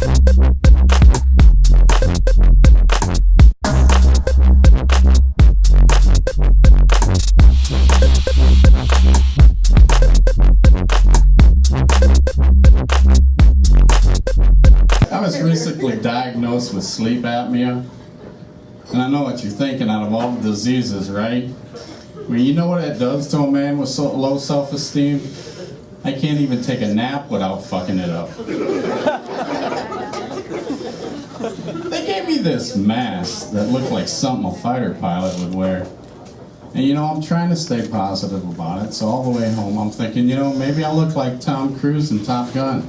I was recently diagnosed with sleep apnea, and I know what you're thinking out of all the diseases, right? I mean, you know what it does to a man with so low self-esteem? I can't even take a nap without fucking it up. They gave me this mask that looked like something a fighter pilot would wear. And you know, I'm trying to stay positive about it, so all the way home I'm thinking, you know, maybe I look like Tom Cruise in Top Gun.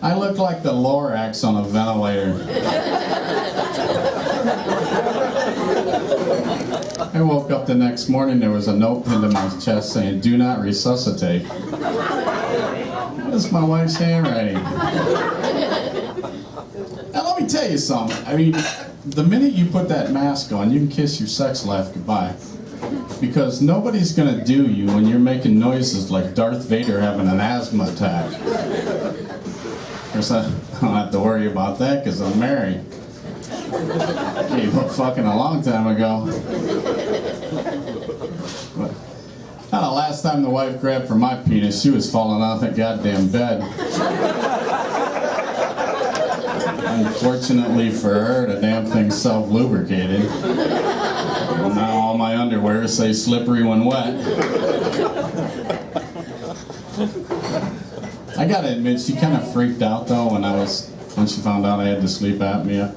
I look like the Lorax on a ventilator. I woke up the next morning, there was a note pinned to my chest saying, "Do not resuscitate." That's my wife's handwriting. Now let me tell you something. I mean, the minute you put that mask on, you can kiss your sex life goodbye. Because nobody's gonna do you when you're making noises like Darth Vader having an asthma attack. Of course, I don't have to worry about that because I'm married. Gave up fucking a long time ago. But, the last time the wife grabbed for my penis, she was falling off that goddamn bed. Unfortunately for her, the damn thing's self-lubricated. Now all my underwear say slippery when wet. I gotta admit, she kind of freaked out though when she found out I had the sleep apnea.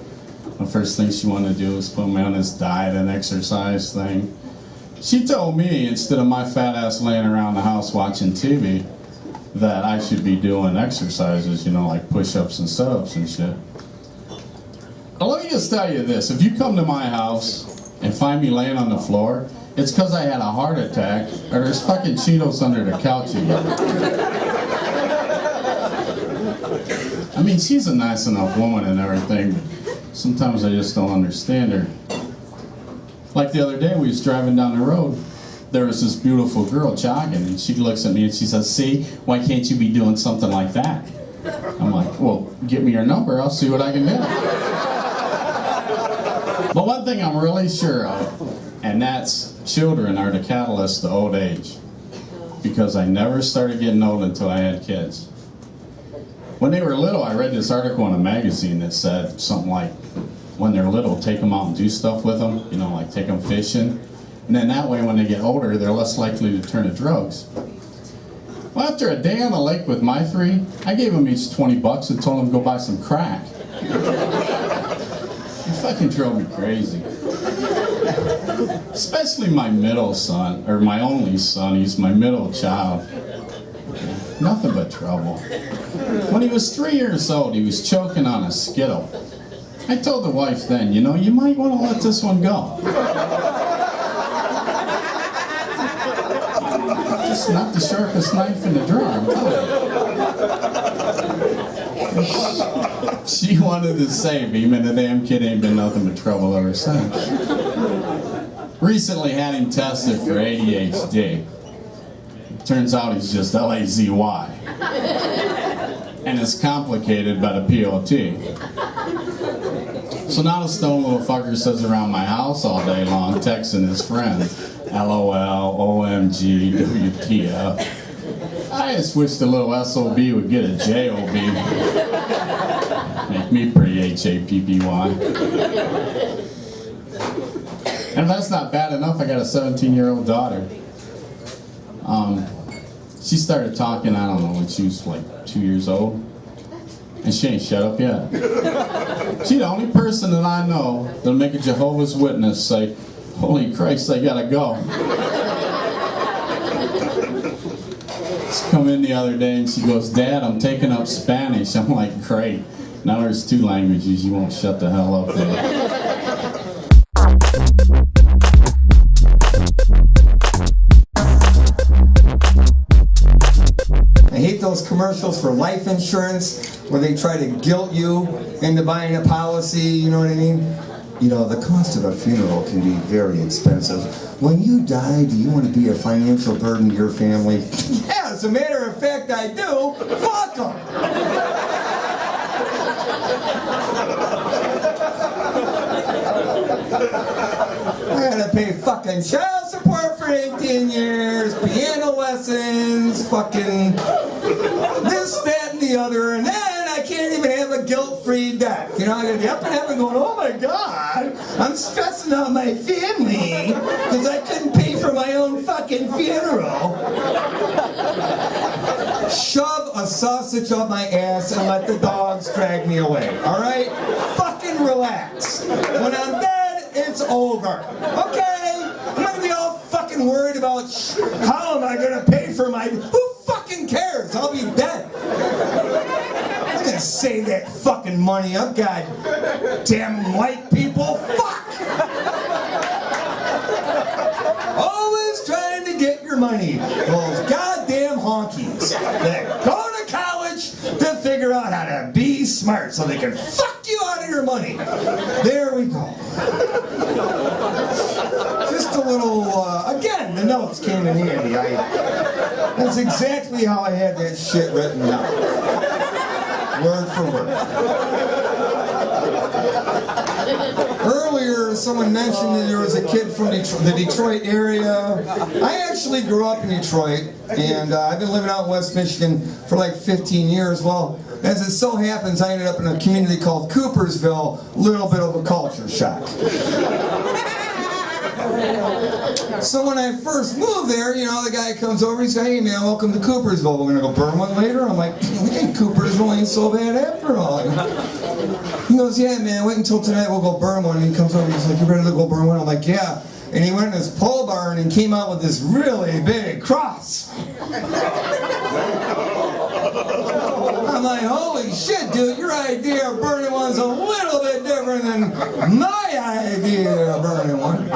The first thing she wanted to do was put me on this diet and exercise thing. She told me, instead of my fat ass laying around the house watching TV, that I should be doing exercises, you know, like push-ups and sit-ups and shit. Now let me just tell you this, if you come to my house and find me laying on the floor, it's because I had a heart attack, or there's fucking Cheetos under the couch again. I mean, she's a nice enough woman and everything, but sometimes I just don't understand her. Like the other day, we was driving down the road, there was this beautiful girl jogging, and she looks at me and she says, "See, why can't you be doing something like that?" I'm like, "Well, give me your number, I'll see what I can do." But one thing I'm really sure of, and that's children are the catalyst to old age. Because I never started getting old until I had kids. When they were little, I read this article in a magazine that said something like, when they're little, take them out and do stuff with them, you know, like take them fishing. And then that way, when they get older, they're less likely to turn to drugs. Well, after a day on the lake with my three, I gave them each $20 and told them to go buy some crack. It fucking drove me crazy. Especially my middle son, or my only son, he's my middle child. Nothing but trouble. When he was 3 years old, he was choking on a Skittle. I told the wife then, you know, you might want to let this one go. Just not the sharpest knife in the drawer, I'm telling you. She wanted to save him, and the damn kid ain't been nothing but trouble ever since. Recently had him tested for ADHD. Turns out he's just LAZY. And it's complicated by the POT. So now the stone little fucker sits around my house all day long texting his friends. LOL, OMG, WTF. I just wish the little SOB would get a JOB. Make me pretty HAPPY. And if that's not bad enough, I got a 17-year-old daughter. She started talking, I don't know, when she was like 2 years old. And she ain't shut up yet. She's the only person that I know that'll make a Jehovah's Witness say, "Holy Christ, I gotta go." She come in the other day and she goes, "Dad, I'm taking up Spanish." I'm like, "Great. Now there's 2 languages, you won't shut the hell up there." I hate those commercials for life insurance where they try to guilt you into buying a policy, you know what I mean? You know, the cost of a funeral can be very expensive. When you die, do you want to be a financial burden to your family? Yeah, as a matter of fact, I do. Fuck them! I gotta pay fucking child support for 18 years, piano lessons, fucking this, that, and the other, and then I can't even have a guilt-free death. You know, I gotta be up in heaven going, oh my God, I'm stressing out my family because I couldn't pay for my own fucking funeral. Shove a sausage up my ass and let the dogs drag me away, all right? Fucking relax. When I'm dead, it's over. Okay? I'm not gonna be all fucking worried about how am I gonna pay for my... Who fucking cares? I'll be dead. I'm gonna save that fucking money up, goddamn white people. Fuck! Always trying to get your money. Those goddamn honkies that go to college to figure out how to be smart so they can fuck you out of your money. There we go. Just a little, again, the notes came in handy. That's exactly how I had that shit written down. Word for word. Earlier, someone mentioned that there was a kid from the Detroit area. I actually grew up in Detroit, and I've been living out in West Michigan for like 15 years. Well, as it so happens, I ended up in a community called Coopersville, a little bit of a culture shock. So when I first moved there, you know, the guy comes over, he says, hey man, welcome to Coopersville. We're gonna go burn one later? I'm like, hey, Coopersville ain't so bad after all. He goes, yeah man, wait until tonight, we'll go burn one. And he comes over, he's like, you ready to go burn one? I'm like, yeah. And he went in his pole barn and came out with this really big cross. I'm like, holy shit, dude, your idea of burning one's a little bit different than my idea of burning one.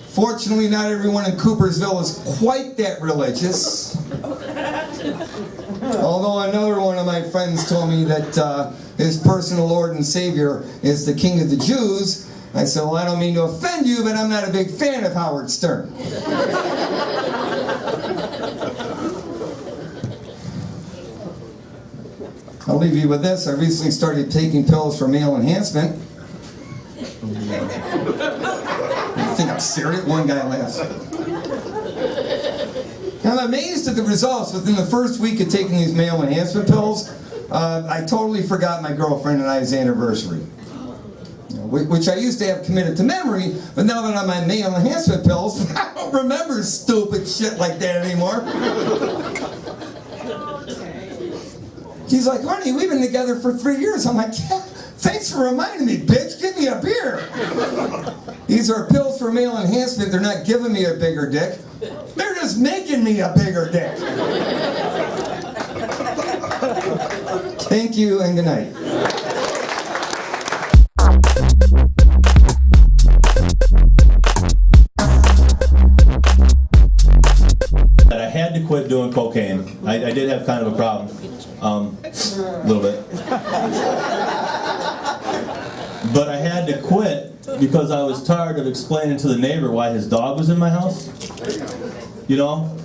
Fortunately, not everyone in Coopersville is quite that religious. Although another one of my friends told me that his personal Lord and Savior is the King of the Jews. I said, well, I don't mean to offend you, but I'm not a big fan of Howard Stern. I'll leave you with this. I recently started taking pills for male enhancement. You think I'm serious? One guy laughs. I'm amazed at the results. Within the first week of taking these male enhancement pills, I totally forgot my girlfriend and I's anniversary. Which I used to have committed to memory, but now that I'm on male enhancement pills, I don't remember stupid shit like that anymore. He's like, honey, we've been together for 3 years. I'm like, yeah, thanks for reminding me, bitch. Give me a beer. These are pills for male enhancement. They're not giving me a bigger dick. They're just making me a bigger dick. Thank you and good night. I had to quit doing cocaine. I did have kind of a problem. A little bit. But I had to quit because I was tired of explaining to the neighbor why his dog was in my house. You know?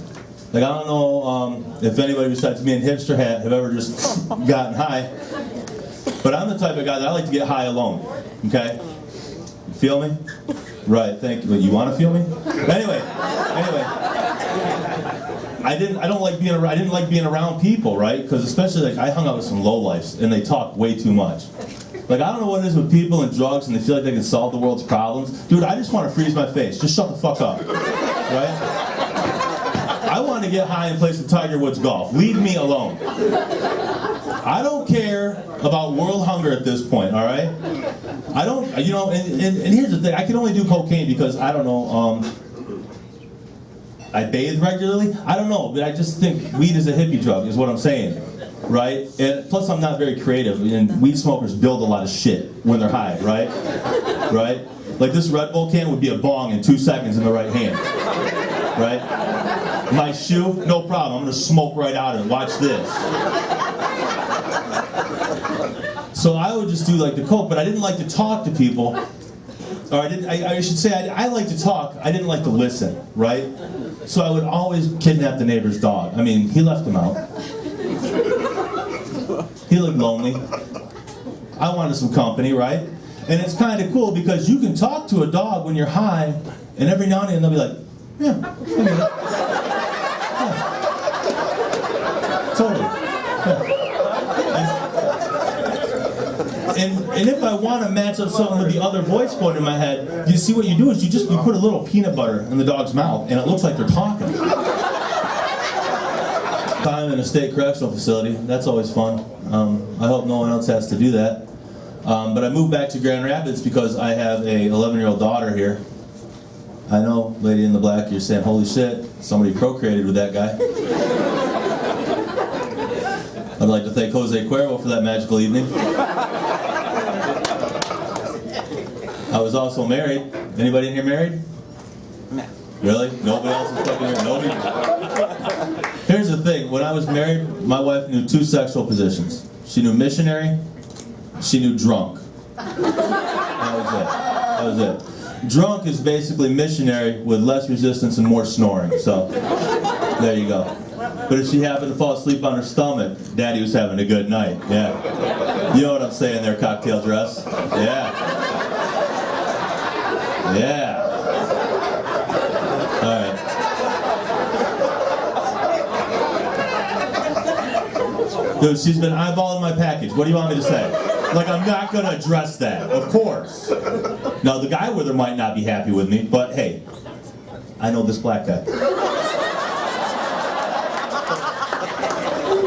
Like, I don't know if anybody besides me and Hipster Hat have ever just gotten high. But I'm the type of guy that I like to get high alone. Okay? You feel me? Right, thank you. But you want to feel me? Anyway. I didn't like being around people, right? Because especially, like, I hung out with some lowlifes, and they talk way too much. Like, I don't know what it is with people and drugs, and they feel like they can solve the world's problems. Dude, I just want to freeze my face. Just shut the fuck up, right? I want to get high and play some Tiger Woods golf. Leave me alone. I don't care about world hunger at this point, all right? I don't, you know, and here's the thing. I can only do cocaine because, I don't know, I bathe regularly? I don't know, but I just think weed is a hippie drug, is what I'm saying, right? And plus I'm not very creative, and weed smokers build a lot of shit when they're high, right? Right? Like this Red Bull can would be a bong in 2 seconds in the right hand, right? My shoe, no problem, I'm gonna smoke right out of it, watch this. So I would just do like the coke, but I didn't like to talk to people. Or I should say, I like to talk, I didn't like to listen, right? So I would always kidnap the neighbor's dog. I mean, he left him out. He looked lonely. I wanted some company, right? And it's kind of cool because you can talk to a dog when you're high, and every now and then they'll be like, yeah, I get it. Yeah. Totally. Yeah. And if I want to match up something with the other voice going in my head, you see what you do is you put a little peanut butter in the dog's mouth, and it looks like they're talking. Time in a state correctional facility, that's always fun. I hope no one else has to do that. But I moved back to Grand Rapids because I have a 11-year-old daughter here. I know, lady in the black, you're saying, holy shit, somebody procreated with that guy. I'd like to thank Jose Cuervo for that magical evening. I was also married. Anybody in here married? No. Really? Nobody else is fucking married? Nobody? Here's the thing, when I was married, my wife knew 2 sexual positions. She knew missionary, she knew drunk. That was it. Drunk is basically missionary with less resistance and more snoring, so there you go. But if she happened to fall asleep on her stomach, Daddy was having a good night, yeah. You know what I'm saying there, cocktail dress? Yeah. Yeah. All right. Dude, she's been eyeballing my package. What do you want me to say? Like, I'm not going to address that, of course. Now, the guy with her might not be happy with me, but hey, I know this black guy.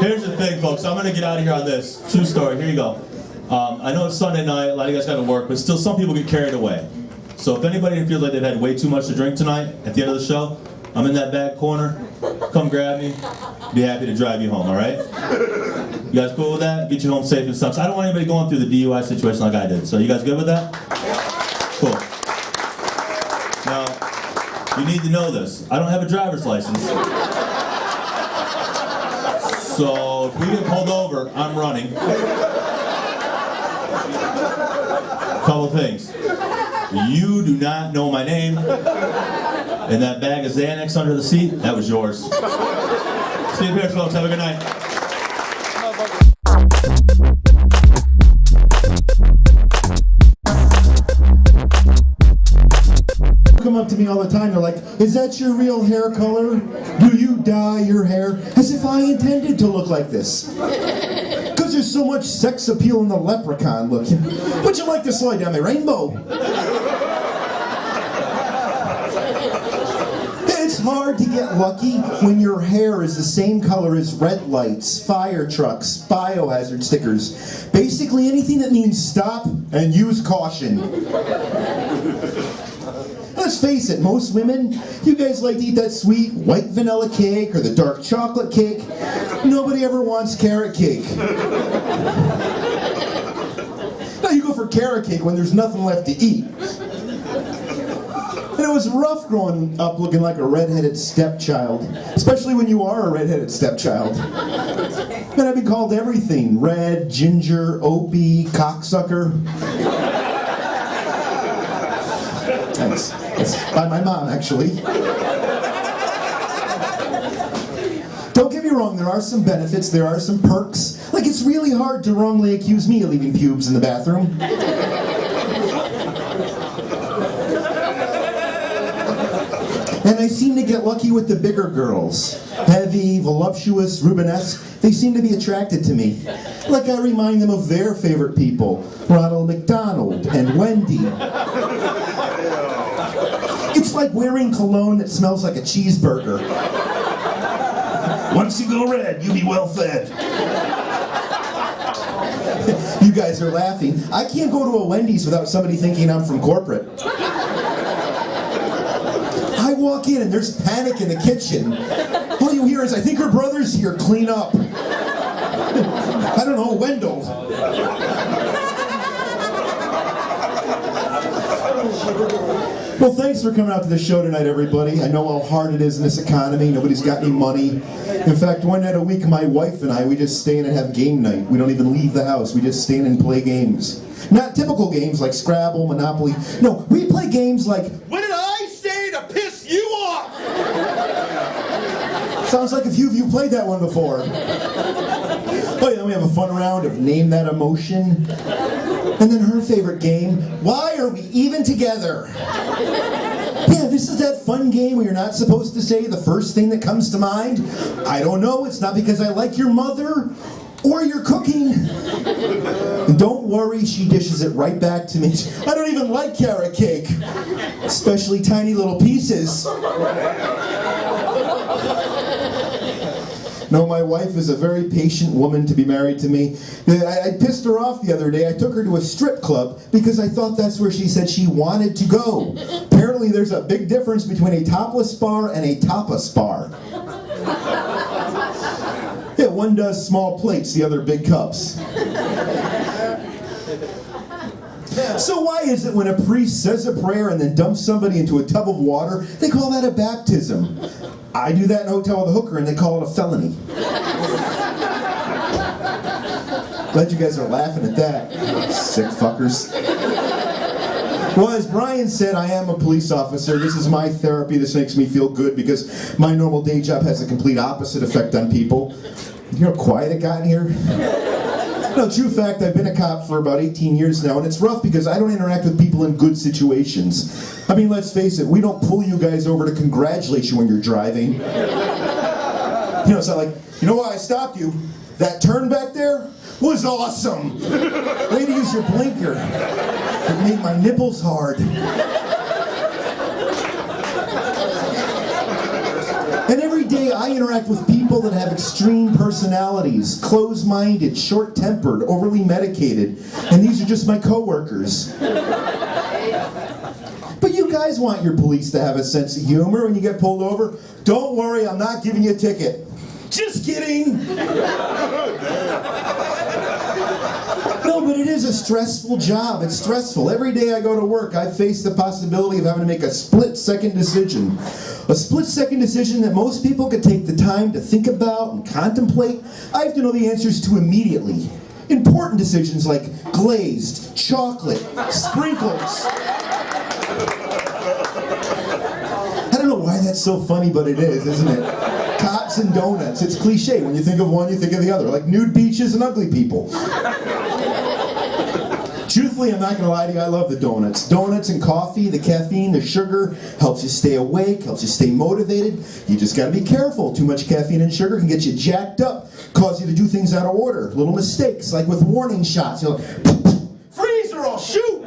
Here's the thing, folks. I'm going to get out of here on this. True story. Here you go. I know it's Sunday night. A lot of you guys got to work, but still some people get carried away. So if anybody feels like they've had way too much to drink tonight, at the end of the show, I'm in that back corner. Come grab me. Be happy to drive you home, all right? You guys cool with that? Get you home safe and stuff. I don't want anybody going through the DUI situation like I did. So you guys good with that? Cool. Now, you need to know this. I don't have a driver's license. So if we get pulled over, I'm running. Couple things. You do not know my name. And that bag of Xanax under the seat, that was yours. See you here, folks. Have a good night. Come up to me all the time, they're like, is that your real hair color? Do you dye your hair? As if I intended to look like this. Because there's so much sex appeal in the leprechaun look. Would you like to slide down my rainbow? It's hard to get lucky when your hair is the same color as red lights, fire trucks, biohazard stickers. Basically anything that means stop and use caution. Let's face it, most women, you guys like to eat that sweet white vanilla cake or the dark chocolate cake. Nobody ever wants carrot cake. Now you go for carrot cake when there's nothing left to eat. And it was rough growing up looking like a redheaded stepchild, especially when you are a redheaded stepchild. And I've been called everything: red, ginger, opie, cocksucker. Thanks. That's by my mom, actually. Don't get me wrong, there are some benefits, there are some perks. Like, it's really hard to wrongly accuse me of leaving pubes in the bathroom. And I seem to get lucky with the bigger girls. Heavy, voluptuous, Rubenesque, they seem to be attracted to me. Like I remind them of their favorite people, Ronald McDonald and Wendy. It's like wearing cologne that smells like a cheeseburger. Once you go red, you'll be well fed. You guys are laughing. I can't go to a Wendy's without somebody thinking I'm from corporate. I walk in and there's panic in the kitchen. All you hear is, I think her brother's here, clean up. I don't know, Wendell. Well, thanks for coming out to the show tonight, everybody. I know how hard it is in this economy. Nobody's got any money. In fact, one night a week, my wife and I, we just stay in and have game night. We don't even leave the house. We just stay in and play games. Not typical games like Scrabble, Monopoly. No, we play games like, what did I say to piss you off? Sounds like a few of you played that one before. Oh yeah, then we have a fun round of Name That Emotion. And then her favorite game, Why Are We Even Together? Yeah, this is that fun game where you're not supposed to say the first thing that comes to mind. I don't know, it's not because I like your mother or your cooking. Don't worry, she dishes it right back to me. I don't even like carrot cake, especially tiny little pieces. No, my wife is a very patient woman to be married to me. I pissed her off the other day. I took her to a strip club because I thought that's where she said she wanted to go. Apparently there's a big difference between a topless bar and a tapas bar. Yeah, one does small plates, the other big cups. So why is it when a priest says a prayer and then dumps somebody into a tub of water, they call that a baptism? I do that in a hotel with a hooker and they call it a felony. Glad you guys are laughing at that, sick fuckers. Well, as Brian said, I am a police officer. This is my therapy. This makes me feel good because my normal day job has a complete opposite effect on people. You know how quiet it got in here? No, true fact, I've been a cop for about 18 years now, and it's rough because I don't interact with people in good situations. I mean, let's face it, we don't pull you guys over to congratulate you when you're driving. You know, it's not like, you know why I stopped you? That turn back there was awesome. Way to use your blinker. It made my nipples hard. And every day I interact with people that have extreme personalities, closed-minded, short-tempered, overly medicated, and these are just my coworkers. But you guys want your police to have a sense of humor when you get pulled over. Don't worry, I'm not giving you a ticket. Just kidding! No, but it is a stressful job. It's stressful. Every day I go to work, I face the possibility of having to make a split-second decision. A split-second decision that most people could take the time to think about and contemplate. I have to know the answers to immediately. Important decisions like glazed, chocolate, sprinkles. I don't know why that's so funny, but it is, isn't it? Cops and donuts. It's cliche. When you think of one, you think of the other. Like nude beaches and ugly people. Truthfully, I'm not going to lie to you, I love the donuts. Donuts and coffee, the caffeine, the sugar, helps you stay awake, helps you stay motivated. You just got to be careful. Too much caffeine and sugar can get you jacked up, cause you to do things out of order. Little mistakes, like with warning shots. You're like, freeze or I'll shoot!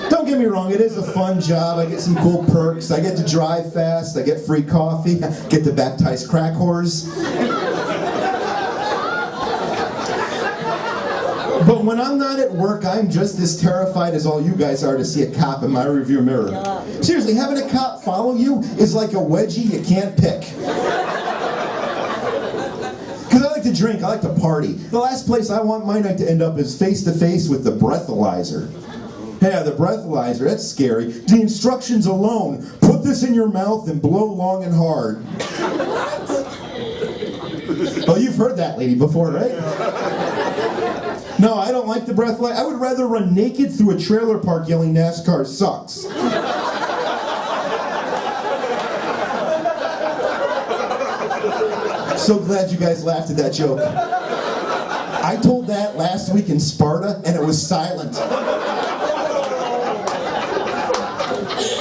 Don't get me wrong, it is a fun job. I get some cool perks. I get to drive fast. I get free coffee. I get to baptize crack whores. But when I'm not at work, I'm just as terrified as all you guys are to see a cop in my rearview mirror. Seriously, having a cop follow you is like a wedgie you can't pick. Because I like to drink, I like to party. The last place I want my night to end up is face-to-face with the breathalyzer. Yeah, the breathalyzer, that's scary. The instructions alone, put this in your mouth and blow long and hard. Oh, you've heard that lady before, right? No, I don't like the breathalyzer. I would rather run naked through a trailer park yelling NASCAR sucks. So glad you guys laughed at that joke. I told that last week in Sparta and it was silent.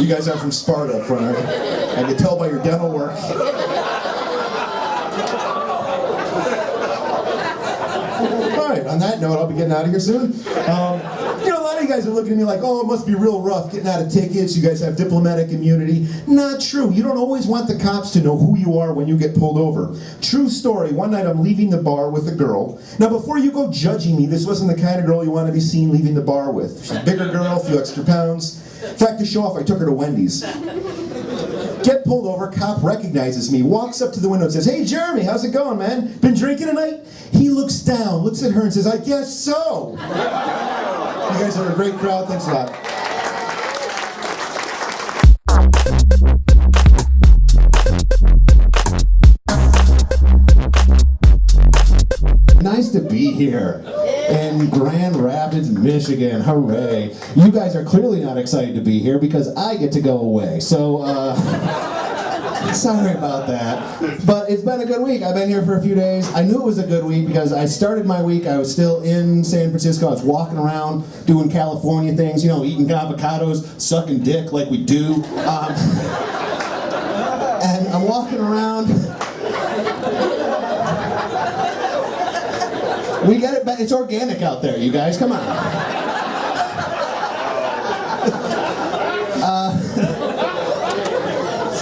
You guys are from Sparta up front, aren't you? I can tell by your dental work. Alright, on that note, I'll be getting out of here soon. You know, a lot of you guys are looking at me like, oh, it must be real rough getting out of tickets. You guys have diplomatic immunity. Not true. You don't always want the cops to know who you are when you get pulled over. True story. One night I'm leaving the bar with a girl. Now, before you go judging me, this wasn't the kind of girl you want to be seen leaving the bar with. She's a bigger girl, a few extra pounds. In fact, to show off, I took her to Wendy's. Get pulled over, cop recognizes me, walks up to the window and says, hey, Jeremy, how's it going, man? Been drinking tonight? He looks down, looks at her and says, I guess so. You guys are a great crowd. Thanks a lot. Nice to be here. in Grand Rapids, Michigan. Hooray. You guys are clearly not excited to be here because I get to go away. So, sorry about that. But it's been a good week. I've been here for a few days. I knew it was a good week because I started my week, I was still in San Francisco. I was walking around doing California things, you know, eating avocados, sucking dick like we do. And I'm walking around. We get it back. It's organic out there, you guys. Come on.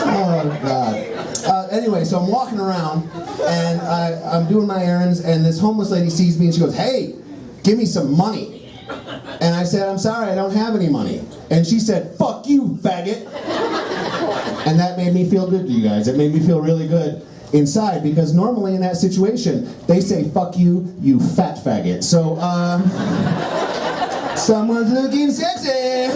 Oh, God. Anyway, so I'm walking around, and I'm doing my errands, and this homeless lady sees me, and she goes, "Hey, give me some money." And I said, "I'm sorry, I don't have any money." And she said, "Fuck you, faggot." And that made me feel good to you guys. It made me feel really good inside, because normally in that situation, they say, "Fuck you, you fat faggot." So, someone's looking sexy.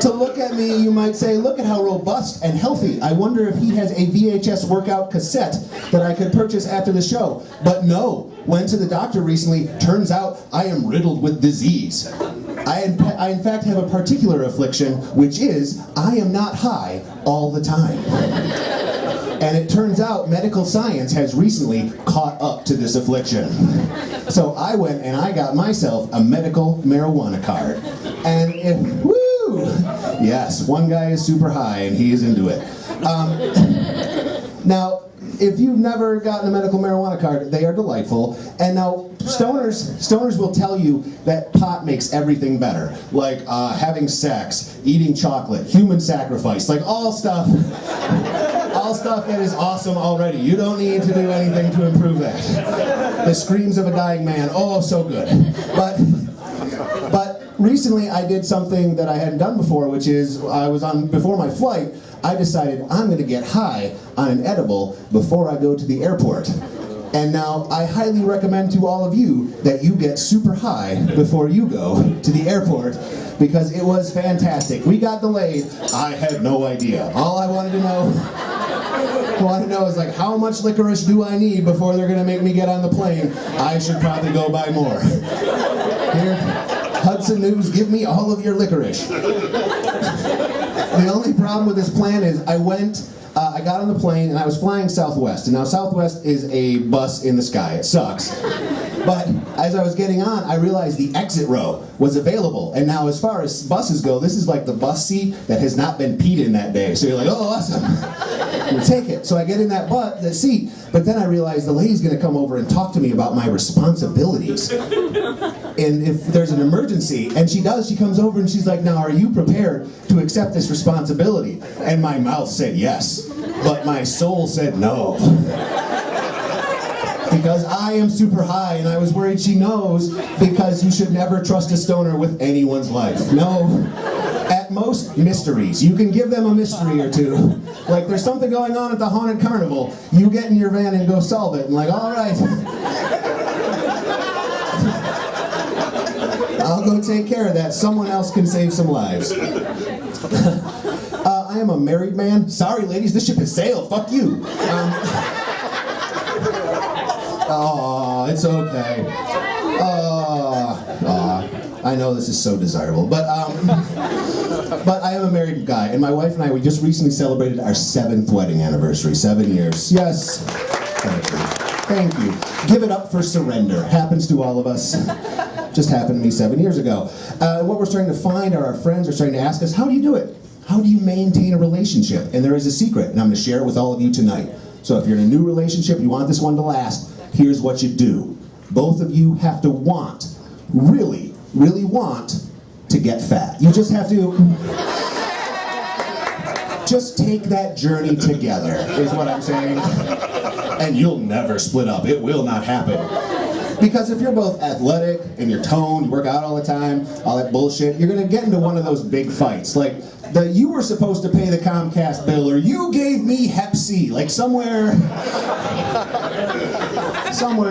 To look at me, you might say, "Look at how robust and healthy. I wonder if he has a VHS workout cassette that I could purchase after the show." But no, went to the doctor recently. Turns out I am riddled with disease. I in fact have a particular affliction, which is I am not high all the time. And it turns out medical science has recently caught up to this affliction. So I went and I got myself a medical marijuana card. And woo! Yes, one guy is super high and he is into it. Now, if you've never gotten a medical marijuana card, they are delightful. And now, stoners will tell you that pot makes everything better. Like having sex, eating chocolate, human sacrifice, like all stuff that is awesome already. You don't need to do anything to improve that. The screams of a dying man, oh, so good. But recently I did something that I hadn't done before, which is before my flight, I decided I'm going to get high on an edible before I go to the airport. And now I highly recommend to all of you that you get super high before you go to the airport, because it was fantastic. We got delayed. I had no idea. All I wanted to know is like, how much licorice do I need before they're going to make me get on the plane? I should probably go buy more. Here, Hudson News, give me all of your licorice. The only problem with this plan is I got on the plane and I was flying Southwest. And now Southwest is a bus in the sky. It sucks. But as I was getting on, I realized the exit row was available. And now as far as buses go, this is like the bus seat that has not been peed in that day. So you're like, oh, awesome. You take it. So I get in that seat. But then I realized the lady's going to come over and talk to me about my responsibilities. And if there's an emergency, and she does, she comes over and she's like, "Now, are you prepared to accept this responsibility?" And my mouth said yes, but my soul said no. Because I am super high, and I was worried she knows, because you should never trust a stoner with anyone's life. No. At most, mysteries. You can give them a mystery or two. Like, there's something going on at the Haunted Carnival. You get in your van and go solve it. And like, all right. I'll go take care of that. Someone else can save some lives. I am a married man. Sorry, ladies, this ship has sailed. Fuck you. Oh, it's okay. I know this is so desirable, but I am a married guy, and my wife and I, we just recently celebrated our 7th wedding anniversary. 7 years. Yes. Thank you. Give it up for surrender. Happens to all of us. Just happened to me 7 years ago. What we're starting to find are our friends are starting to ask us, how do you do it? How do you maintain a relationship? And there is a secret, and I'm going to share it with all of you tonight. So if you're in a new relationship, you want this one to last, here's what you do. Both of you have to really want to get fat. You just have to just take that journey together, is what I'm saying. And you'll never split up. It will not happen. Because if you're both athletic and you're toned, you work out all the time, all that bullshit, you're going to get into one of those big fights. Like, you were supposed to pay the Comcast bill, or you gave me Hep C. Like, somewhere in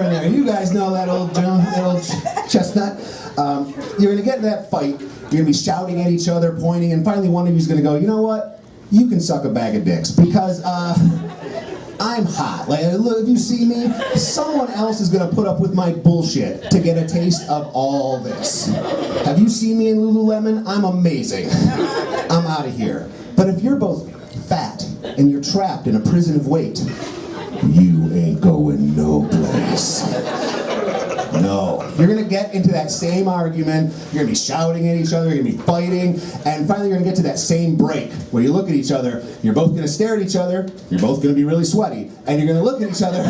there. You guys know that old chestnut. You're going to get in that fight. You're going to be shouting at each other, pointing, and finally one of you is going to go, you know what? you can suck a bag of dicks, because I'm hot. Like, look, if you see me, someone else is gonna put up with my bullshit to get a taste of all this. Have you seen me in Lululemon? I'm amazing. I'm out of here. But if you're both fat and you're trapped in a prison of weight, you ain't going no place. No. You're gonna get into that same argument, you're gonna be shouting at each other, you're gonna be fighting, and finally you're gonna get to that same break where you look at each other, you're both gonna stare at each other, you're both gonna be really sweaty, and you're gonna look at each other,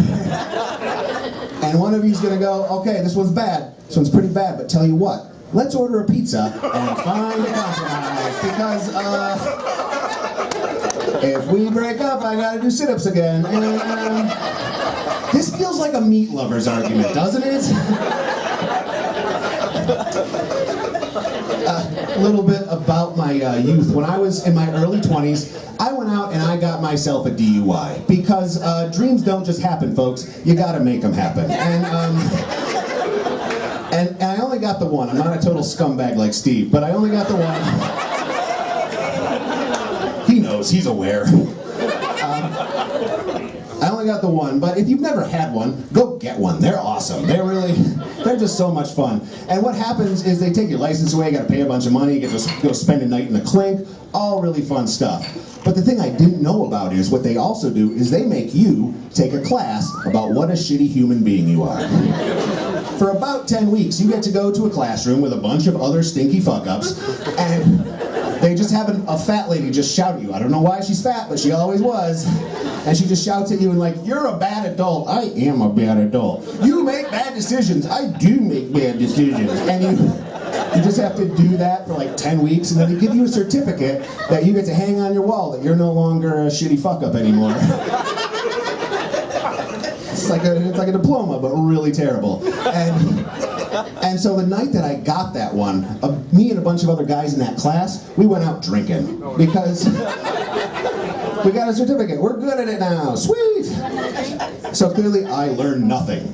and one of you's gonna go, okay, this one's bad, this one's pretty bad, but tell you what, let's order a pizza and find a compromise, because, if we break up, I gotta do sit-ups again, and, this feels like a meat lover's argument, doesn't it? A little bit about my youth. When I was in my early 20s, I went out and I got myself a DUI. Because dreams don't just happen, folks. You gotta make them happen. And I only got the one. I'm not a total scumbag like Steve, but I only got the one. He knows, he's aware. I only got the one, but if you've never had one, go get one. They're awesome. They're just so much fun. And what happens is they take your license away, you gotta pay a bunch of money, you get to go spend a night in the clink, all really fun stuff. But the thing I didn't know about is what they also do is they make you take a class about what a shitty human being you are. For about 10 weeks, you get to go to a classroom with a bunch of other stinky fuck-ups, and they just have a fat lady just shout at you. I don't know why she's fat, but she always was. And she just shouts at you and like, you're a bad adult. I am a bad adult. You make bad decisions. I do make bad decisions. And you just have to do that for like 10 weeks, and then they give you a certificate that you get to hang on your wall that you're no longer a shitty fuck-up anymore. It's like a diploma, but really terrible. And so the night that I got that one, me and a bunch of other guys in that class, we went out drinking. Because we got a certificate. We're good at it now. Sweet! So clearly I learned nothing.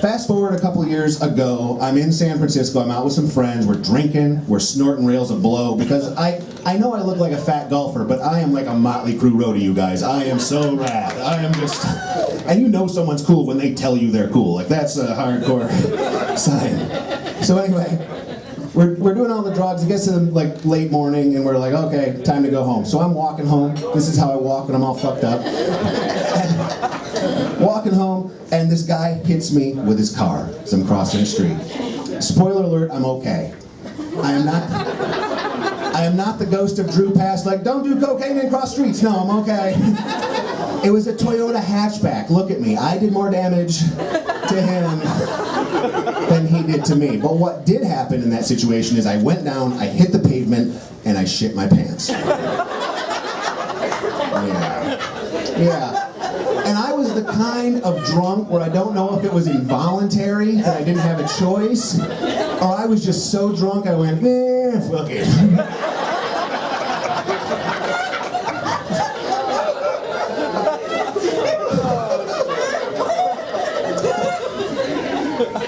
Fast forward a couple of years ago, I'm in San Francisco, I'm out with some friends, we're drinking, we're snorting rails of blow, because I know I look like a fat golfer, but I am like a Motley Crue roadie, you guys. I am so rad. I am just... And you know someone's cool when they tell you they're cool. Like, that's a hardcore sign. So anyway, we're doing all the drugs. It gets to like late morning, and we're like, okay, time to go home. So I'm walking home. This is how I walk when I'm all fucked up. And walking home, and this guy hits me with his car as I'm crossing the street. Spoiler alert, I'm okay. I am not the ghost of Drew Pass, like, don't do cocaine and cross streets. No, I'm okay. It was a Toyota hatchback. Look at me. I did more damage to him than he did to me. But what did happen in that situation is I went down, I hit the pavement, and I shit my pants. Yeah. And I was the kind of drunk where I don't know if it was involuntary, that I didn't have a choice, or I was just so drunk I went, fuck it.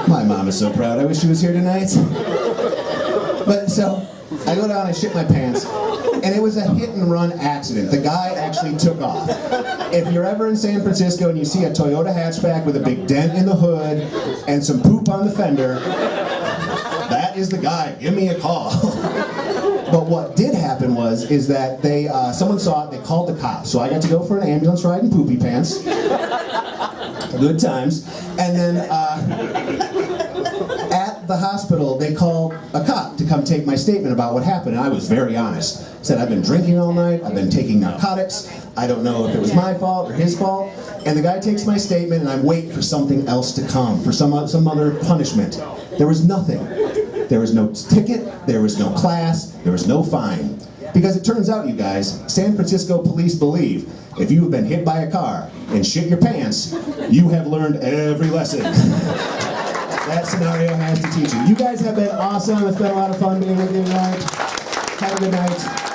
My mom is so proud. I wish she was here tonight. But so, I go down, I shit my pants, and it was a hit and run accident. The guy actually took off. If you're ever in San Francisco and you see a Toyota hatchback with a big dent in the hood and some poop on the fender, that is the guy. Give me a call. But what did happen is that someone saw it, they called the cops. So I got to go for an ambulance ride in poopy pants. Good times. And then at the hospital, they called a cop to come take my statement about what happened. And I was very honest. I said, I've been drinking all night, I've been taking narcotics, I don't know if it was my fault or his fault. And the guy takes my statement, and I'm waiting for something else to come, for some other punishment. There was nothing. There was no ticket, there was no class, there was no fine. Because it turns out, you guys, San Francisco police believe if you have been hit by a car and shit your pants, you have learned every lesson that scenario has to teach you. You guys have been awesome. It's been a lot of fun being with you tonight. Have a good night.